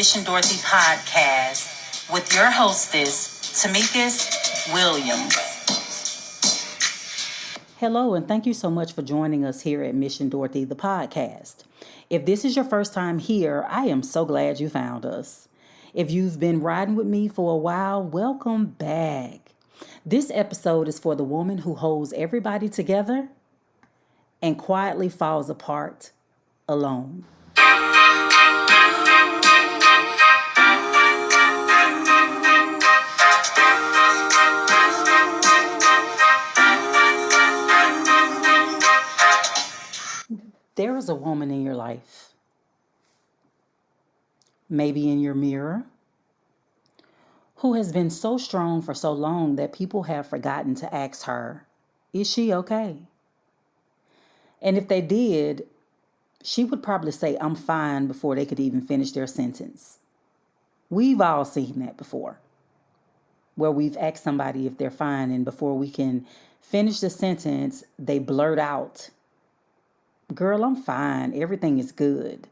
Mission Dorothy podcast with your hostess, Tamika's Williams. Hello, and thank you so much for joining us here at Mission Dorothy, the podcast. If this is your first time here, I am so glad you found us. If you've been riding with me for a while, welcome back. This episode is for the woman who holds everybody together and quietly falls apart alone. There is a woman in your life, maybe in your mirror, who has been so strong for so long that people have forgotten to ask her, is she okay? And if they did, she would probably say, I'm fine, before they could even finish their sentence. We've all seen that before, where we've asked somebody if they're fine, and before we can finish the sentence, they blurt out, girl, I'm fine. Everything is good.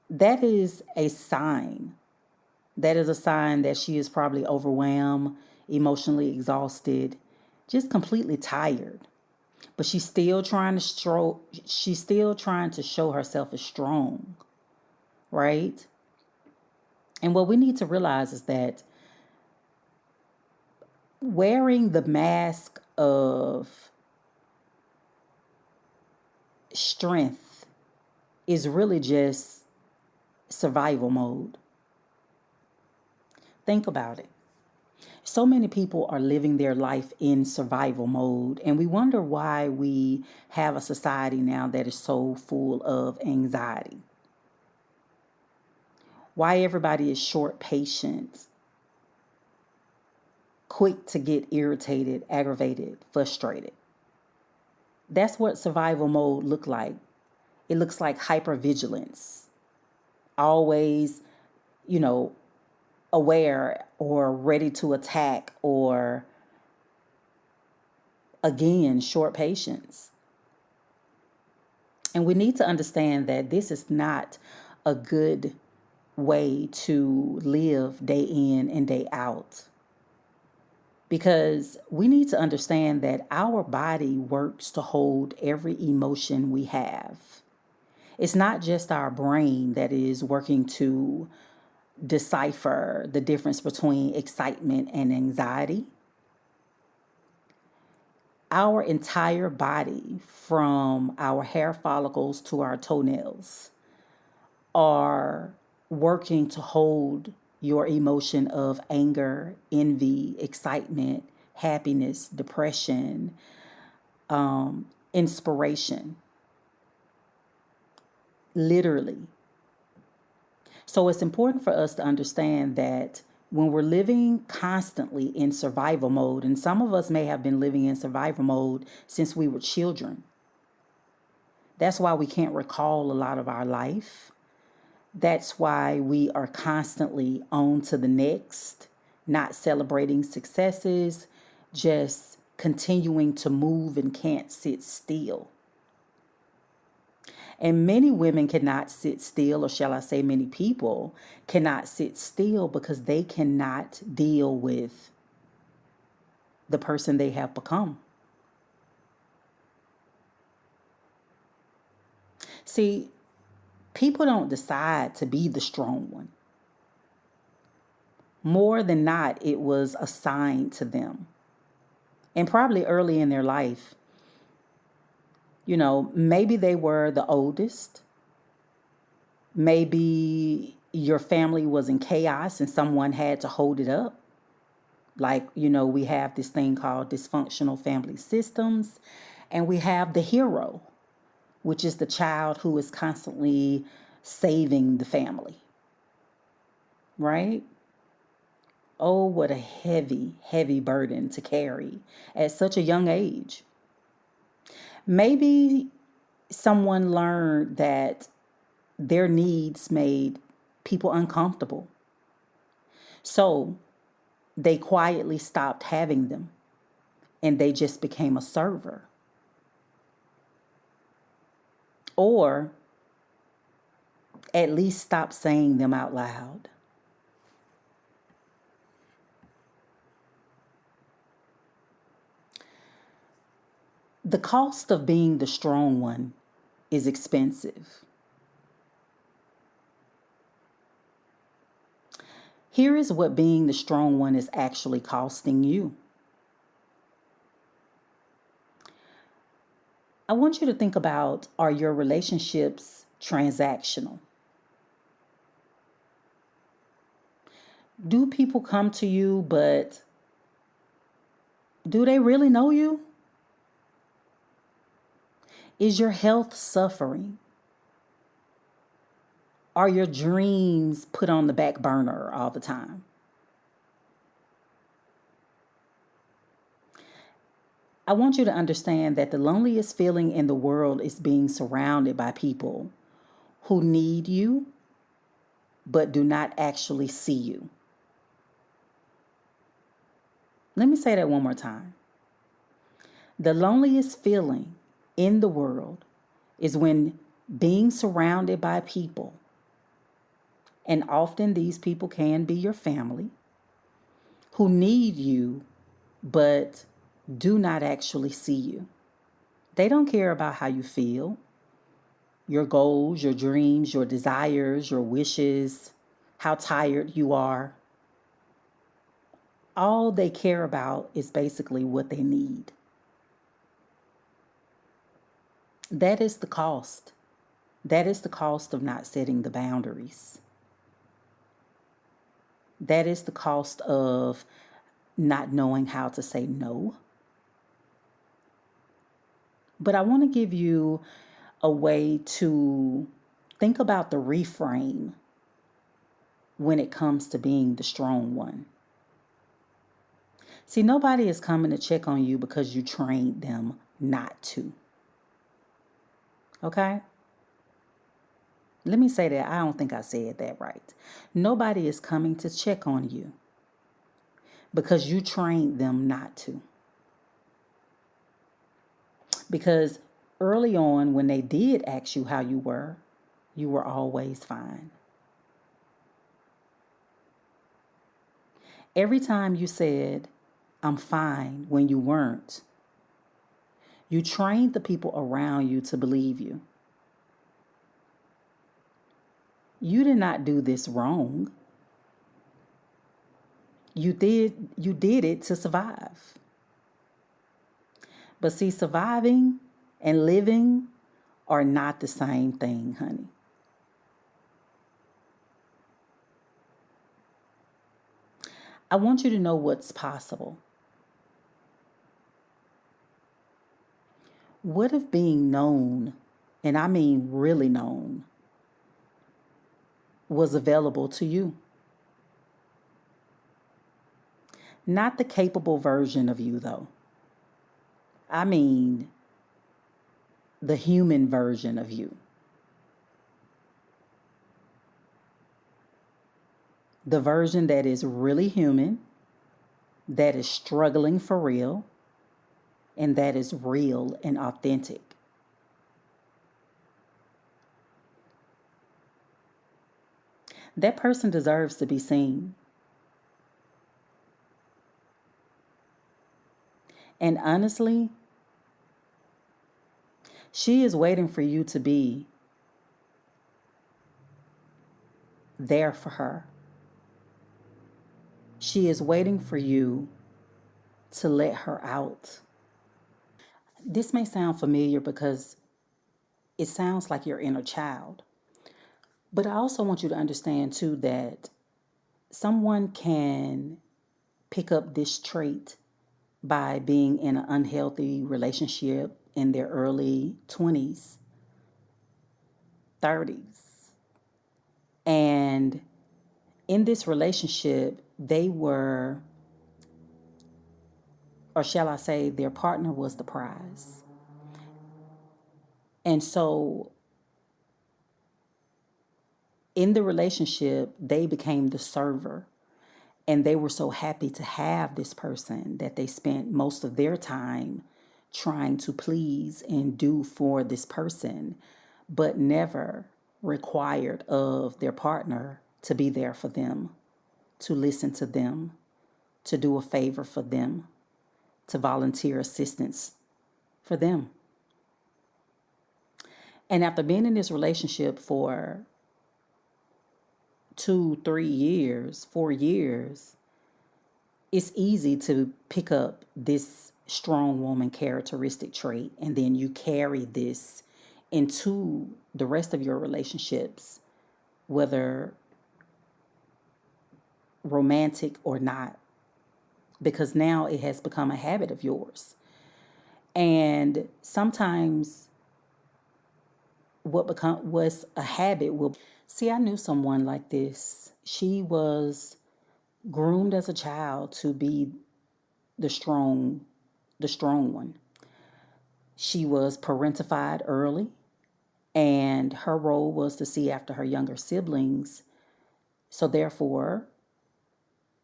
That is a sign. That is a sign that she is probably overwhelmed, emotionally exhausted, just completely tired. But she's still trying to show herself as strong, right? And what we need to realize is that wearing the mask of strength is really just survival mode. Think about it. So many people are living their life in survival mode, and we wonder why we have a society now that is so full of anxiety. Why everybody is short patient, quick to get irritated, aggravated, frustrated. That's what survival mode looks like. It looks like hypervigilance. Always, aware or ready to attack, or again, short patience. And we need to understand that this is not a good way to live day in and day out. Because we need to understand that our body works to hold every emotion we have. It's not just our brain that is working to decipher the difference between excitement and anxiety. Our entire body, from our hair follicles to our toenails, are working to hold your emotion of anger, envy, excitement, happiness, depression, inspiration. Literally. So it's important for us to understand that when we're living constantly in survival mode, and some of us may have been living in survival mode since we were children. That's why we can't recall a lot of our life. That's why we are constantly on to the next, not celebrating successes, just continuing to move and can't sit still. And many women cannot sit still, or shall I say many people cannot sit still, because they cannot deal with the person they have become. See, people don't decide to be the strong one. More than not, it was assigned to them. And probably early in their life, maybe they were the oldest. Maybe your family was in chaos and someone had to hold it up. Like, we have this thing called dysfunctional family systems. And we have the hero, which is the child who is constantly saving the family. Right? Oh, what a heavy, heavy burden to carry at such a young age. Maybe someone learned that their needs made people uncomfortable. So they quietly stopped having them, and they just became a server. Or At least stop saying them out loud. The cost of being the strong one is expensive. Here is what being the strong one is actually costing you. I want you to think about, are your relationships transactional? Do people come to you, but do they really know you? Is your health suffering? Are your dreams put on the back burner all the time? I want you to understand that the loneliest feeling in the world is being surrounded by people who need you but do not actually see you. Let me say that one more time. The loneliest feeling in the world is when being surrounded by people, and often these people can be your family, who need you but do not actually see you. They don't care about how you feel, your goals, your dreams, your desires, your wishes, how tired you are. All they care about is basically what they need. That is the cost. That is the cost of not setting the boundaries. That is the cost of not knowing how to say no. But I want to give you a way to think about the reframe when it comes to being the strong one. See, nobody is coming to check on you because you trained them not to. Okay? Let me say that. I don't think I said that right. Nobody is coming to check on you because you trained them not to. Because early on, when they did ask you how you were always fine. Every time you said, I'm fine, when you weren't, you trained the people around you to believe you. You did not do this wrong. You did it to survive. But see, surviving and living are not the same thing, honey. I want you to know what's possible. What if being known, and I mean really known, was available to you? Not the capable version of you, though. I mean the human version of you. The version that is really human, that is struggling for real, and that is real and authentic. That person deserves to be seen. And honestly, she is waiting for you to be there for her. She is waiting for you to let her out. This may sound familiar because it sounds like your inner child. But I also want you to understand too that someone can pick up this trait by being in an unhealthy relationship in their early 20s, 30s. And in this relationship, they were, or shall I say, their partner was the prize. And so in the relationship, they became the server. And they were so happy to have this person that they spent most of their time trying to please and do for this person, but never required of their partner to be there for them, to listen to them, to do a favor for them, to volunteer assistance for them. And after being in this relationship for 2, 3 years, 4 years, it's easy to pick up this strong woman characteristic trait, and then you carry this into the rest of your relationships, whether romantic or not, because now it has become a habit of yours. And sometimes what was a habit will see. I knew someone like this. She was groomed as a child to be the strong one. She was parentified early, and her role was to see after her younger siblings. So therefore,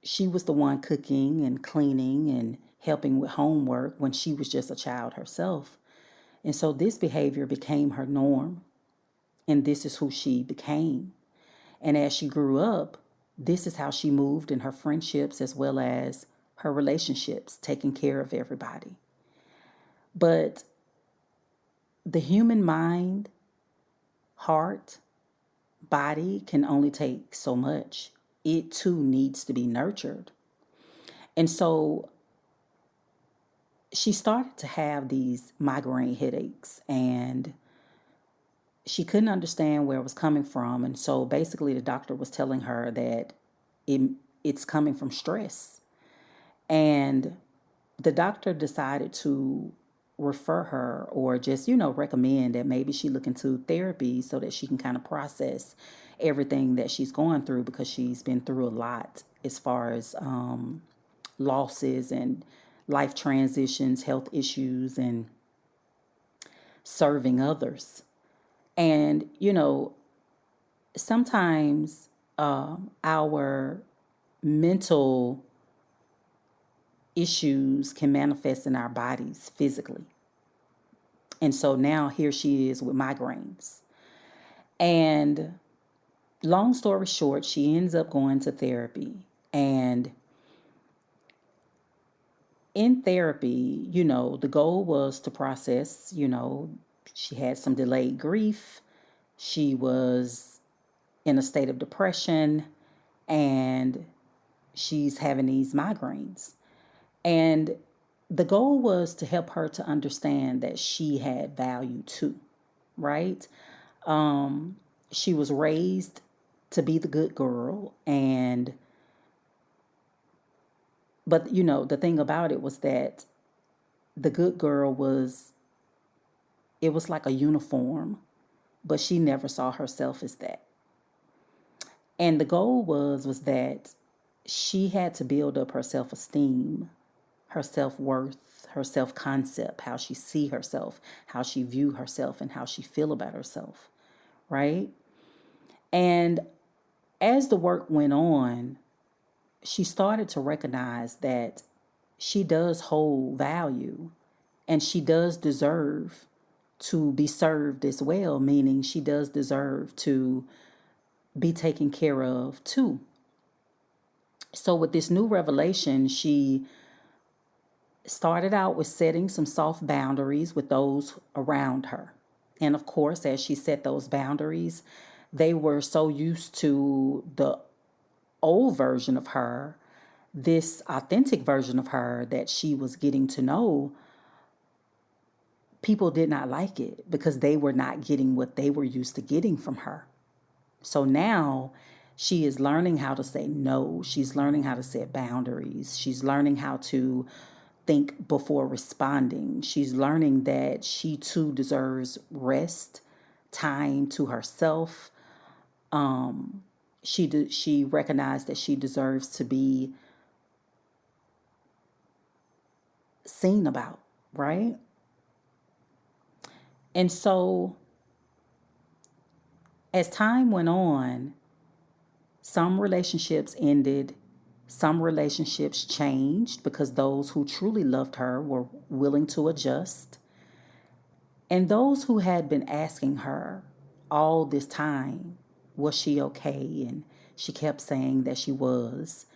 she was the one cooking and cleaning and helping with homework when she was just a child herself. And so this behavior became her norm, and this is who she became. And as she grew up, this is how she moved in her friendships as well as her relationships, taking care of everybody. But the human mind, heart, body can only take so much. It too needs to be nurtured. And so she started to have these migraine headaches, and she couldn't understand where it was coming from. And so basically the doctor was telling her that it's coming from stress. And the doctor decided to refer her, or just, recommend that maybe she look into therapy so that she can kind of process everything that she's going through, because she's been through a lot as far as losses and life transitions, health issues, and serving others. And, sometimes our mental issues can manifest in our bodies physically. And so now here she is with migraines. And long story short, she ends up going to therapy. And in therapy, the goal was to process, she had some delayed grief. She was in a state of depression, and she's having these migraines. And the goal was to help her to understand that she had value too, right? She was raised to be the good girl, but the thing about it was that the good girl it was like a uniform, but she never saw herself as that. And the goal was that she had to build up her self-esteem, her self-worth, her self-concept, how she see herself, how she view herself, and how she feel about herself, right? And as the work went on, she started to recognize that she does hold value, and she does deserve to be served as well, meaning she does deserve to be taken care of too. So with this new revelation, she started out with setting some soft boundaries with those around her. And of course, as she set those boundaries, they were so used to the old version of her, this authentic version of her that she was getting to know. People did not like it because they were not getting what they were used to getting from her. So now she is learning how to say no. She's learning how to set boundaries. She's learning how to think before responding. She's learning that she too deserves rest, time to herself. She recognized that she deserves to be seen about, right? And so as time went on, some relationships ended, some relationships changed because those who truly loved her were willing to adjust. And those who had been asking her all this time, was she okay? And she kept saying that she was.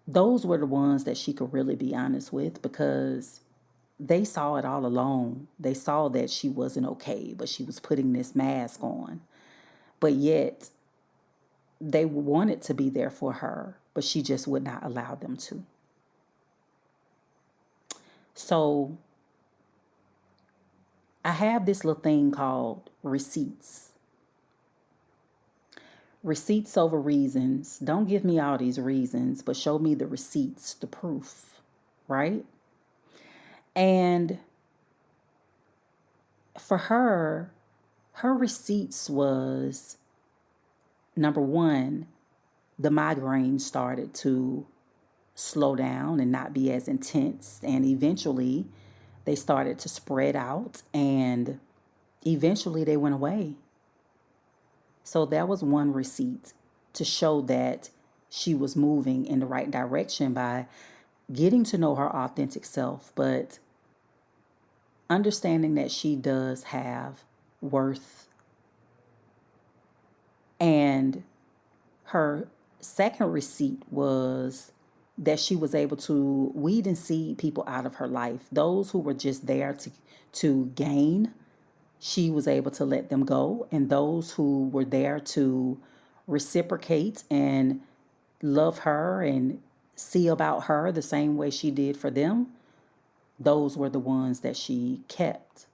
Those were the ones that she could really be honest with, because they saw it all along. They saw that she wasn't okay, but she was putting this mask on. But yet, they wanted to be there for her, but she just would not allow them to. So, I have this little thing called receipts. Receipts over reasons. Don't give me all these reasons, but show me the receipts, the proof, right? And for her receipts was, number one, the migraine started to slow down and not be as intense. And eventually they started to spread out, and eventually they went away. So that was one receipt to show that she was moving in the right direction by getting to know her authentic self, but understanding that she does have worth. And her second receipt was that she was able to weed and seed people out of her life. Those who were just there to gain, she was able to let them go. And those who were there to reciprocate and love her and see about her the same way she did for them, those were the ones that she kept.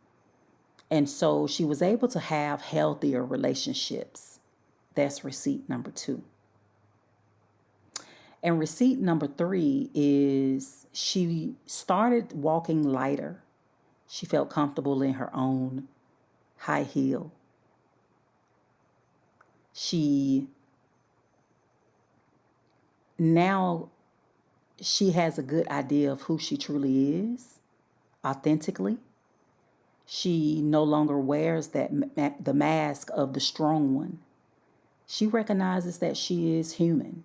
And so she was able to have healthier relationships. That's receipt number 2. And receipt number 3 is she started walking lighter. She felt comfortable in her own high heel. Now she has a good idea of who she truly is, authentically. She no longer wears the mask of the strong one. She recognizes that she is human.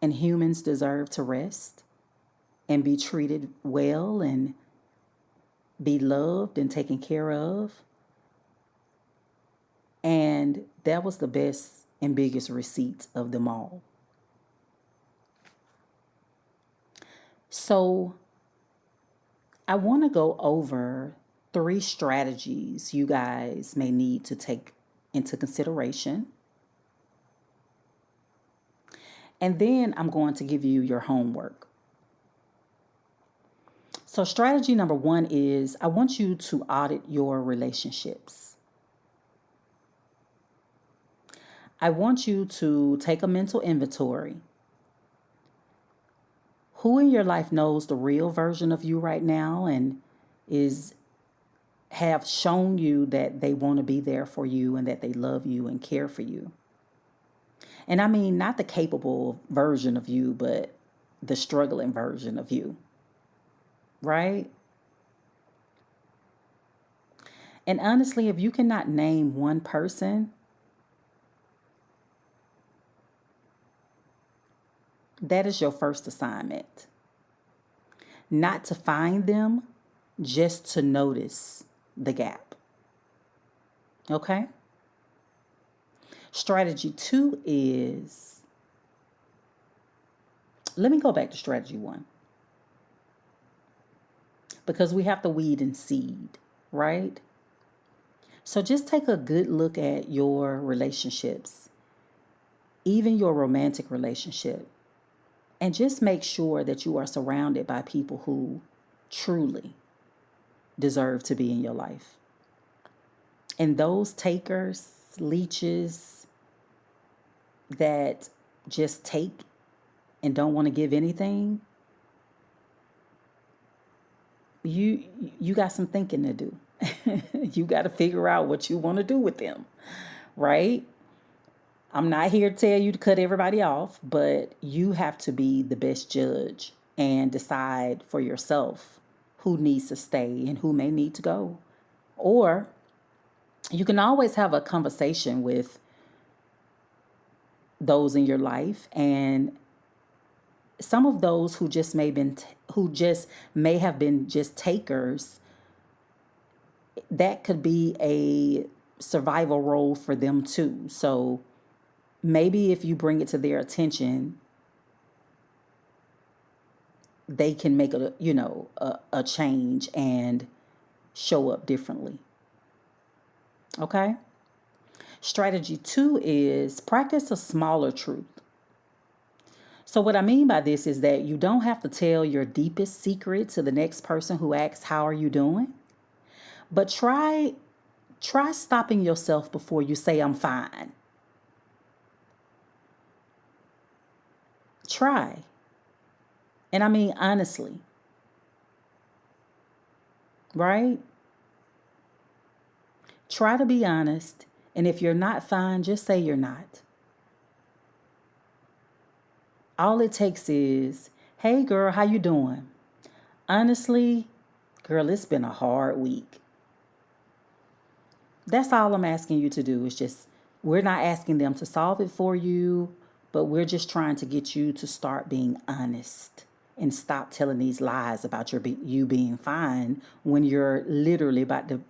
And humans deserve to rest and be treated well and be loved and taken care of. And that was the best and biggest receipt of them all. So I want to go over 3 strategies you guys may need to take into consideration. And then I'm going to give you your homework. So strategy number 1 is I want you to audit your relationships. I want you to take a mental inventory. Who in your life knows the real version of you right now and have shown you that they want to be there for you and that they love you and care for you? And I mean, not the capable version of you, but the struggling version of you, right? And honestly, if you cannot name one person, that is your first assignment. Not to find them, just to notice the gap. Okay? Strategy 2 is, let me go back to strategy 1. Because we have to weed and seed, right? So just take a good look at your relationships, even your romantic relationship, and just make sure that you are surrounded by people who truly deserve to be in your life. And those takers, leeches that just take and don't want to give anything, you got some thinking to do. You got to figure out what you want to do with them, right? I'm not here to tell you to cut everybody off, but you have to be the best judge and decide for yourself who needs to stay and who may need to go. Or you can always have a conversation with those in your life, and some of those who just may have been just takers, that could be a survival role for them too. So maybe if you bring it to their attention, they can make a change and show up differently. Okay? Strategy 2 is practice a smaller truth. So what I mean by this is that you don't have to tell your deepest secret to the next person who asks, "How are you doing?" But try stopping yourself before you say, "I'm fine." Try. And I mean honestly. Right? Try to be honest. And if you're not fine, just say you're not. All it takes is, "Hey girl, how you doing? Honestly, girl, it's been a hard week." That's all I'm asking you to do. Is just, we're not asking them to solve it for you, but we're just trying to get you to start being honest and stop telling these lies about you being fine when you're literally about to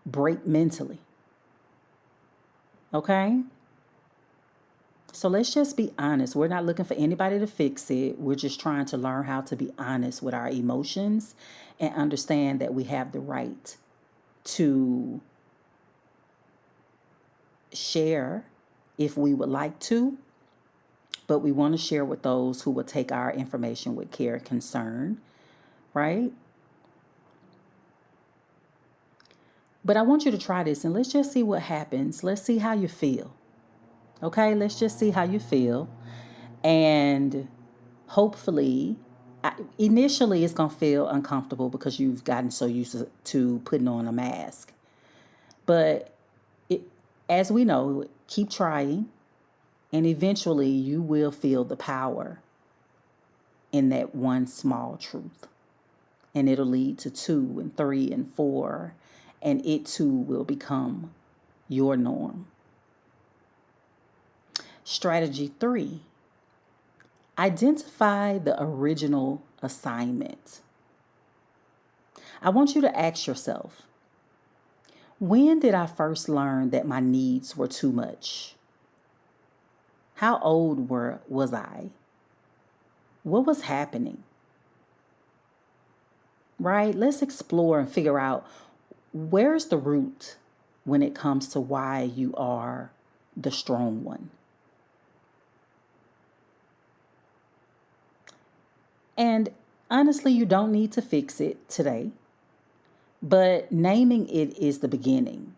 break mentally. Okay? So let's just be honest. We're not looking for anybody to fix it. We're just trying to learn how to be honest with our emotions and understand that we have the right to share if we would like to, but we want to share with those who will take our information with care and concern, right? But I want you to try this and let's just see what happens. Let's see how you feel. Okay, let's just see how you feel. And hopefully, initially it's going to feel uncomfortable because you've gotten so used to putting on a mask. But as we know, keep trying, and eventually you will feel the power in that one small truth. And it'll lead to 2 and 3 and 4, and it too will become your norm. Strategy 3, identify the original assignment. I want you to ask yourself, when did I first learn that my needs were too much? How old was I? What was happening? Right? Let's explore and figure out, where's the root when it comes to why you are the strong one. And honestly, you don't need to fix it today, but naming it is the beginning,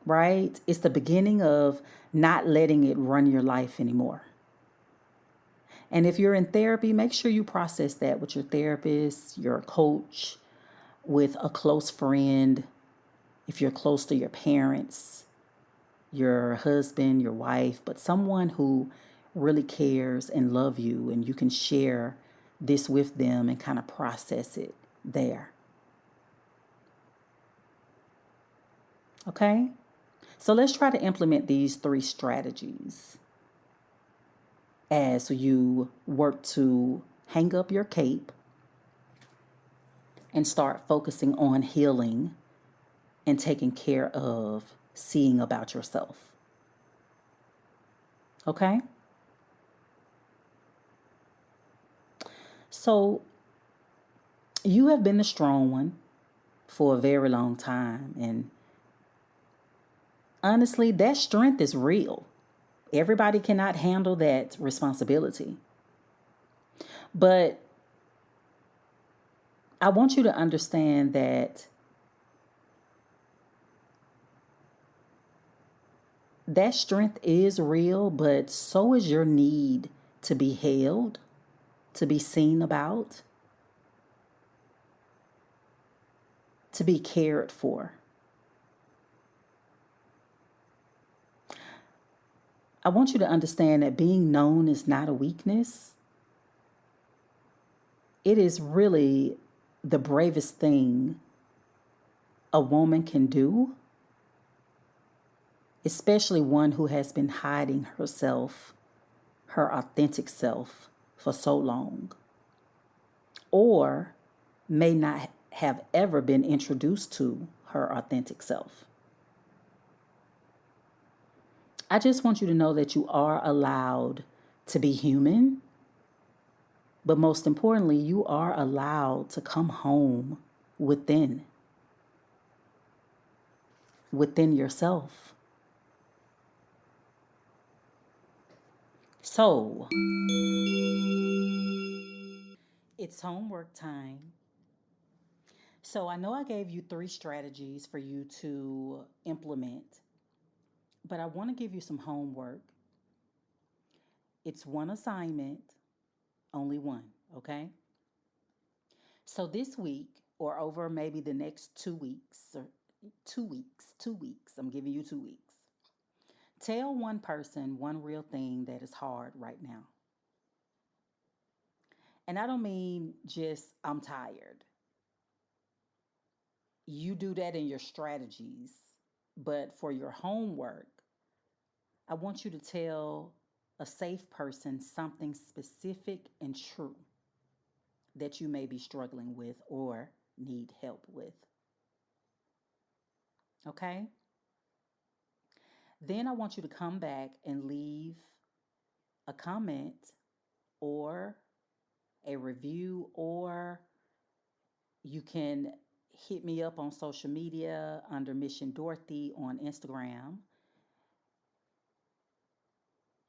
right? It's the beginning of not letting it run your life anymore. And if you're in therapy, make sure you process that with your therapist, your coach, with a close friend, if you're close to your parents, your husband, your wife, but someone who really cares and love you, and you can share this with them and kind of process it there. Okay? So let's try to implement these 3 strategies as you work to hang up your cape and start focusing on healing and taking care of seeing about yourself. Okay? So you have been the strong one for a very long time. And honestly, that strength is real. Everybody cannot handle that responsibility. But I want you to understand that strength is real, but so is your need to be held, to be seen about, to be cared for. I want you to understand that being known is not a weakness. It is really the bravest thing a woman can do, especially one who has been hiding herself, her authentic self, for so long, or may not have ever been introduced to her authentic self. I just want you to know that you are allowed to be human, but most importantly, you are allowed to come home within yourself. So, it's homework time. So, I know I gave you 3 strategies for you to implement, but I want to give you some homework. It's one assignment, only one, okay? So, this week, or over maybe the next 2 weeks, or 2 weeks, I'm giving you 2 weeks. Tell one person one real thing that is hard right now. And I don't mean just, I'm tired. You do that in your strategies. But for your homework, I want you to tell a safe person something specific and true that you may be struggling with or need help with. Okay? Then I want you to come back and leave a comment or a review, or you can hit me up on social media under Mission Dorothy on Instagram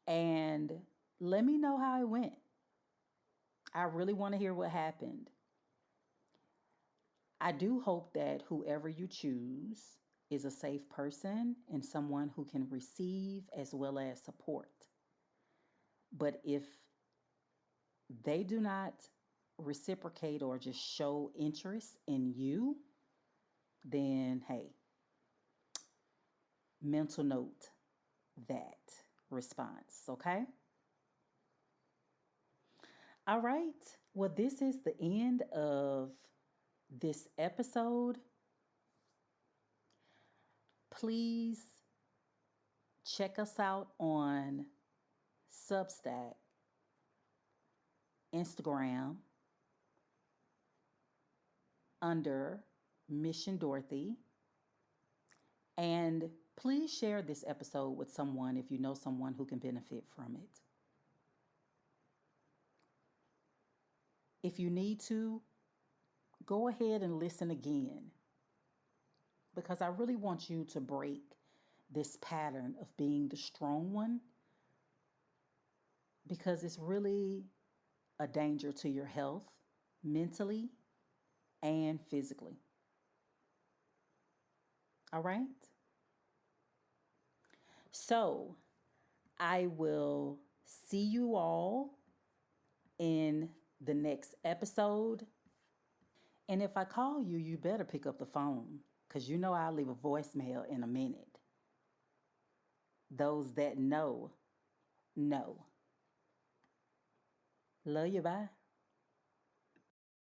and let me know how it went. I really want to hear what happened. I do hope that whoever you choose is a safe person and someone who can receive as well as support. But if they do not reciprocate or just show interest in you, then hey, mental note that response, okay? All right. Well, this is the end of this episode. Please check us out on Substack, Instagram, under Mission Dorothy. And please share this episode with someone if you know someone who can benefit from it. If you need to, go ahead and listen again because I really want you to break this pattern of being the strong one because it's really a danger to your health mentally and physically. All right? So I will see you all in the next episode. And if I call you, you better pick up the phone because you know I'll leave a voicemail in a minute. Those that know, know. Love you, bye.